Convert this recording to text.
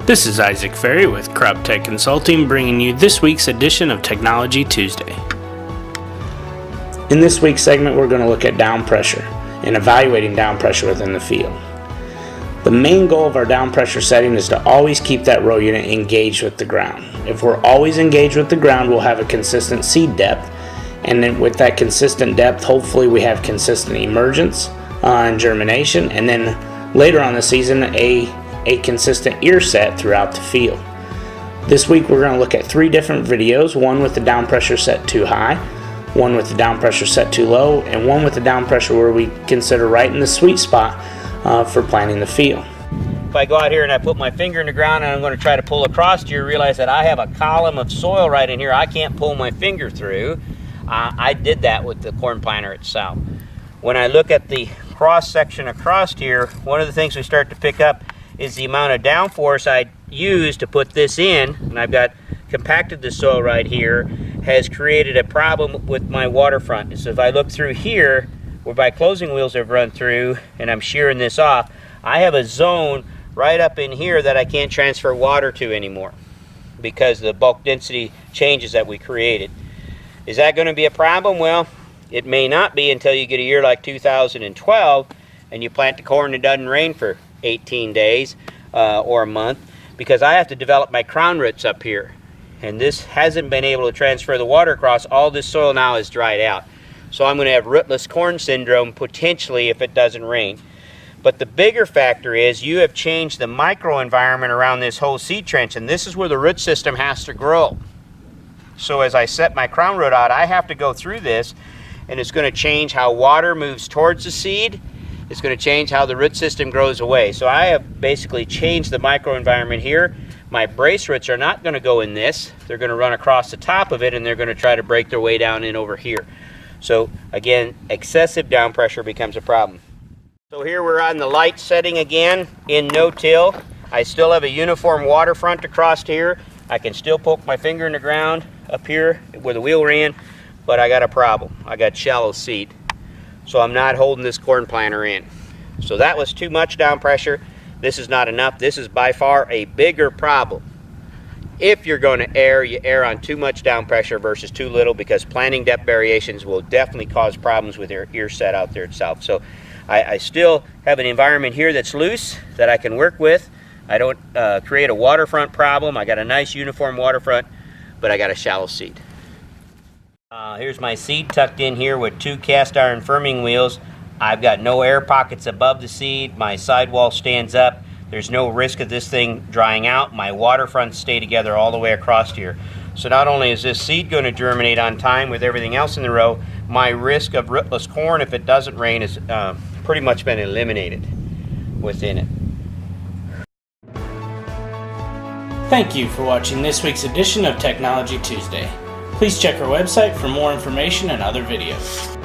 This is Isaac Ferry with Crop Tech Consulting, bringing you this week's edition of Technology Tuesday. In this week's segment, we're going to look at down pressure and evaluating down pressure within the field. The main goal of our down pressure setting is to always keep that row unit engaged with the ground. If we're always engaged with the ground, we'll have a consistent seed depth, and then with that consistent depth, hopefully we have consistent emergence and germination, and then later on the season, a consistent ear set throughout the field. This week we're going to look at 3 different videos, one with the down pressure set too high, one with the down pressure set too low, and one with the down pressure where we consider right in the sweet spot for planting the field. If I go out here and I put my finger in the ground and I'm going to try to pull across here, realize that I have a column of soil right in here I can't pull my finger through. I did that with the corn planter itself. When I look at the cross section across here, one of the things we start to pick up is the amount of downforce I used to put this in, and I've got compacted the soil right here, has created a problem with my waterfront. So if I look through here, where my closing wheels have run through, and I'm shearing this off, I have a zone right up in here that I can't transfer water to anymore because of the bulk density changes that we created. Is that going to be a problem? Well, it may not be until you get a year like 2012 and you plant the corn and it doesn't rain for 18 days or a month, because I have to develop my crown roots up here, and this hasn't been able to transfer the water across. All this soil now is dried out, so I'm going to have rootless corn syndrome potentially if it doesn't rain. But the bigger factor is you have changed the microenvironment around this whole seed trench, and this is where the root system has to grow. So as I set my crown root out, I have to go through this, and it's going to change how water moves towards the seed. It's going to change how the root system grows away. So I have basically changed the microenvironment here. My brace roots are not going to go in this. They're going to run across the top of it, and they're going to try to break their way down in over here. So again, excessive down pressure becomes a problem. So here we're on the light setting again in no-till. I still have a uniform waterfront across here. I can still poke my finger in the ground up here where the wheel ran, but I got a problem. I got shallow seed. So I'm not holding this corn planter in. So that was too much down pressure. This is not enough. This is by far a bigger problem. If you're going to err, you err on too much down pressure versus too little, because planting depth variations will definitely cause problems with your ear set out there itself. So I still have an environment here that's loose that I can work with. I don't create a waterfront problem. I got a nice uniform waterfront, but I got a shallow seed. Here's my seed tucked in here with 2 cast iron firming wheels. I've got no air pockets above the seed. My sidewall stands up. There's no risk of this thing drying out. My waterfronts stay together all the way across here. So not only is this seed going to germinate on time with everything else in the row, my risk of rootless corn if it doesn't rain is pretty much been eliminated within it. Thank you for watching this week's edition of Technology Tuesday. Please check our website for more information and other videos.